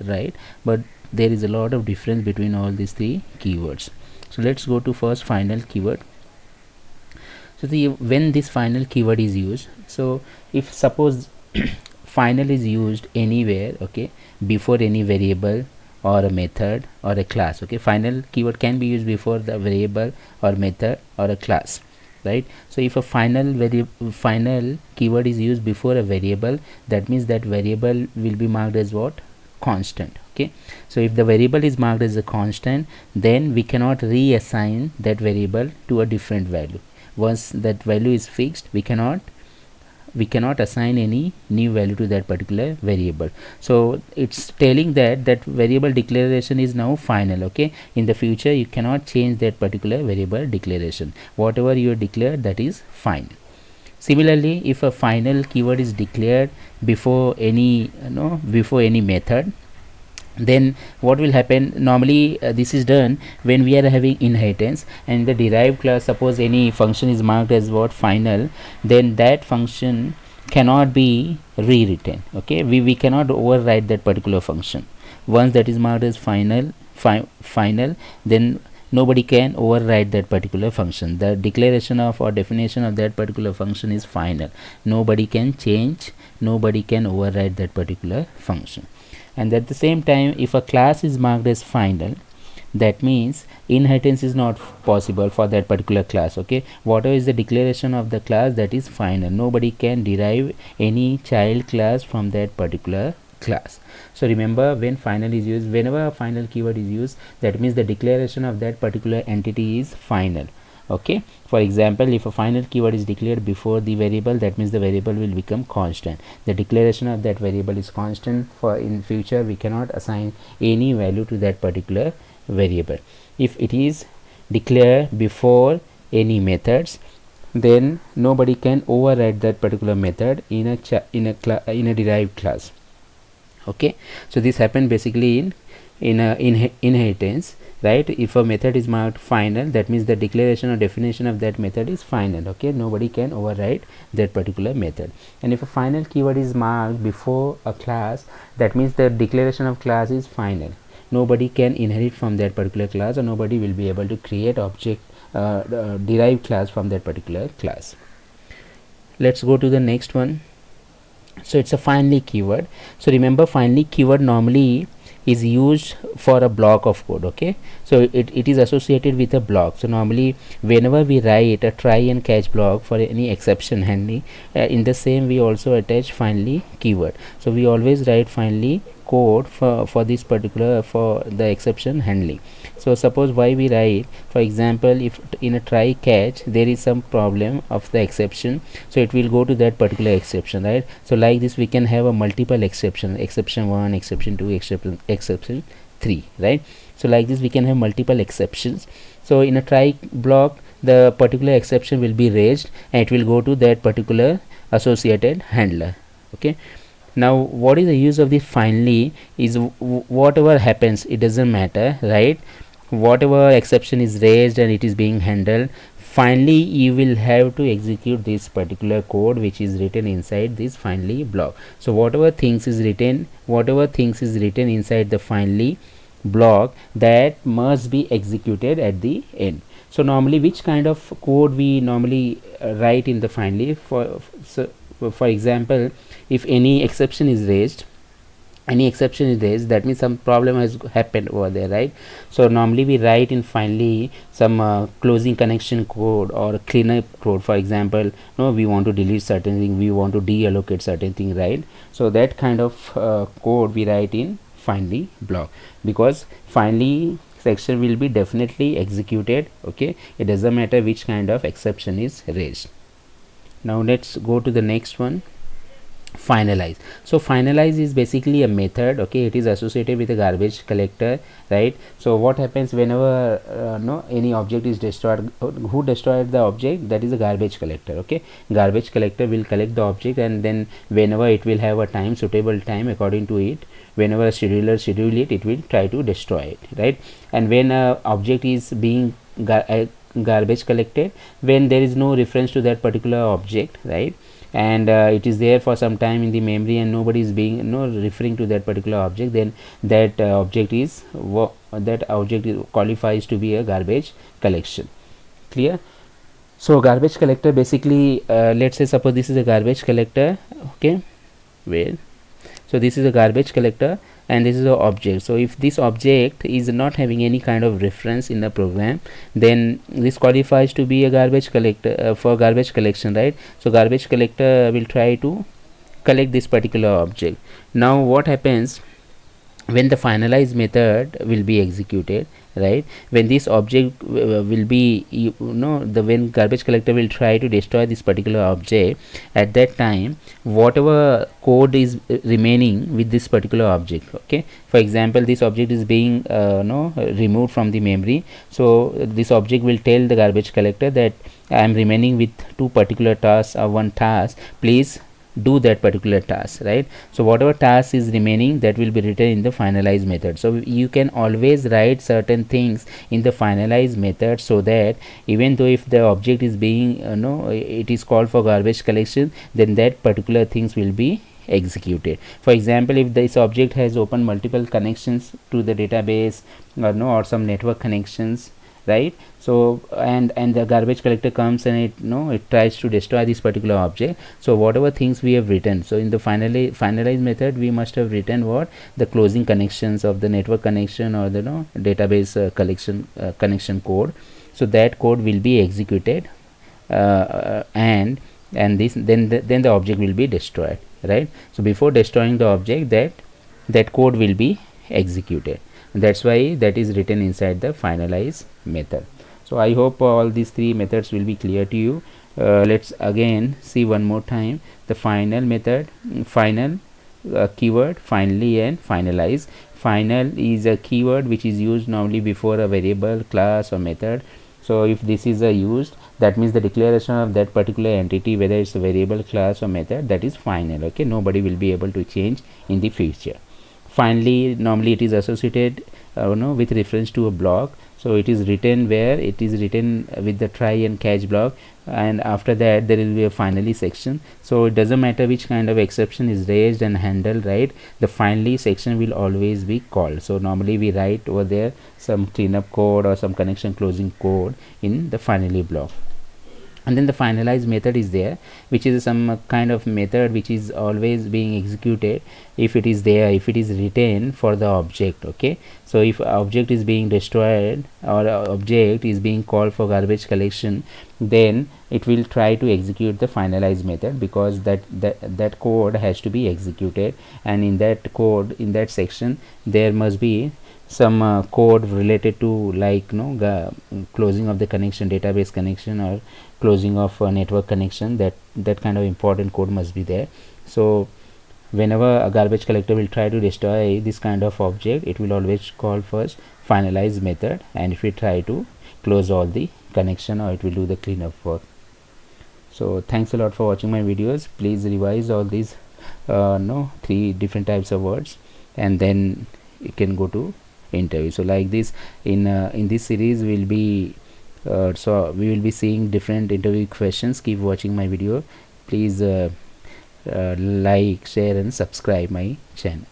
right? But there is a lot of difference between all these three keywords. So let's go to first final keyword. So when this final keyword is used, so if suppose final is used anywhere, okay, before any variable or a method or a class, okay, final keyword can be used before the variable or method or a class, right? So if a final keyword is used before a variable, that means that variable will be marked as what? Constant. Okay, so if the variable is marked as a constant, then we cannot reassign that variable to a different value. Once that value is fixed, we cannot assign any new value to that particular variable. So it's telling that that variable declaration is now final. Okay, in the future you cannot change that particular variable declaration. Whatever you declare, that is fine. Similarly, if a final keyword is declared before any before any method, then what will happen? Normally this is done when we are having inheritance, and the derived class, suppose any function is marked as what? Final. Then that function cannot be rewritten. Okay, we cannot override that particular function. Once that is marked as final, then nobody can override that particular function. The declaration of or definition of that particular function is final. Nobody can change, nobody can override that particular function. And at the same time, if a class is marked as final, that means inheritance is not possible for that particular class. Okay, whatever is the declaration of the class, that is final. Nobody can derive any child class from that particular class. So remember, when final is used, whenever a final keyword is used, that means the declaration of that particular entity is final. Okay, for example, if a final keyword is declared before the variable, that means the variable will become constant. The declaration of that variable is constant. For in future we cannot assign any value to that particular variable. If it is declared before any methods, then nobody can override that particular method in a derived class. Okay, so this happened basically in inheritance, right? If a method is marked final, that means the declaration or definition of that method is final. Okay, nobody can override that particular method. And if a final keyword is marked before a class, that means the declaration of class is final. Nobody can inherit from that particular class, or nobody will be able to create object derived class from that particular class. Let's go to the next one. So it's a finally keyword. So remember, finally keyword normally is used for a block of code. Okay, so it is associated with a block. So normally whenever we write a try and catch block for any exception handling, in the same we also attach finally keyword. So we always write finally code for this particular, for the exception handling. So suppose why we write, for example, if in a try catch there is some problem of the exception, so it will go to that particular exception, right? So like this we can have a multiple exception 1, exception 2, exception 3, right? So like this we can have multiple exceptions. So in a try block, the particular exception will be raised and it will go to that particular associated handler. Okay, now what is the use of this finally is whatever happens, it doesn't matter, right? Whatever exception is raised and it is being handled, finally you will have to execute this particular code which is written inside this finally block. So whatever things is written inside the finally block, that must be executed at the end. So normally which kind of code we normally write in the finally? For example, if any exception is raised, that means some problem has happened over there, right? So normally we write in finally some closing connection code or cleanup code. For example, we want to delete certain thing, we want to deallocate certain thing, right? So that kind of code we write in finally block, because finally section will be definitely executed. Okay, it doesn't matter which kind of exception is raised. Now let's go to the next one, finalize. So finalize is basically a method. Okay, it is associated with a garbage collector, right? So what happens whenever any object is destroyed, who destroyed the object? That is a garbage collector. Okay, garbage collector will collect the object, and then whenever it will have a time, suitable time according to it, whenever a scheduler schedule it, it will try to destroy it, right? And when a object is being garbage collected, when there is no reference to that particular object, right, and it is there for some time in the memory and nobody is being referring to that particular object, then that object qualifies to be a garbage collection. Clear? So garbage collector basically, let's say suppose this is a garbage collector. Okay, wait, so this is a garbage collector and this is an object. So if this object is not having any kind of reference in the program, then this qualifies to be a garbage collector for garbage collection, right? So garbage collector will try to collect this particular object. Now what happens when the finalize method will be executed, right? When this object will be, the when garbage collector will try to destroy this particular object, at that time whatever code is remaining with this particular object, okay, for example this object is being no removed from the memory, so this object will tell the garbage collector that I am remaining with two particular tasks or one task, please do that particular task, right? So whatever task is remaining, that will be written in the finalize method. So you can always write certain things in the finalize method, so that even though if the object is being it is called for garbage collection, then that particular things will be executed. For example, if this object has opened multiple connections to the database or some network connections, right? So and the garbage collector comes and it tries to destroy this particular object. So whatever things we have written, so in the finalize method we must have written what the closing connections of the network connection or the database connection code. So that code will be executed and this then the object will be destroyed, right? So before destroying the object, that code will be executed. That's why that is written inside the finalize method. So I hope all these three methods will be clear to you. Let's again see one more time the final method, final keyword, finally, and finalize. Final is a keyword which is used normally before a variable, class, or method. So if this is used, that means the declaration of that particular entity, whether it's a variable, class, or method, that is final. Okay, nobody will be able to change in the future. Finally, normally it is associated with reference to a block. So it is written where it is written with the try and catch block, and after that there will be a finally section. So it doesn't matter which kind of exception is raised and handled, right? The finally section will always be called. So normally we write over there some cleanup code or some connection closing code in the finally block. And then the finalize method is there, which is some kind of method which is always being executed if it is there, if it is written for the object. Okay, so if object is being destroyed or object is being called for garbage collection, then it will try to execute the finalize method, because that code has to be executed, and in that code, in that section, there must be some code related to, like closing of the connection, database connection, or closing of a network connection. That kind of important code must be there. So whenever a garbage collector will try to destroy this kind of object, it will always call first finalize method, and if we try to close all the connection, or it will do the cleanup work. So thanks a lot for watching my videos. Please revise all these three different types of words, and then you can go to interview. So like this, in this series we'll be so we will be seeing different interview questions. Keep watching my video. Please like, share, and subscribe my channel.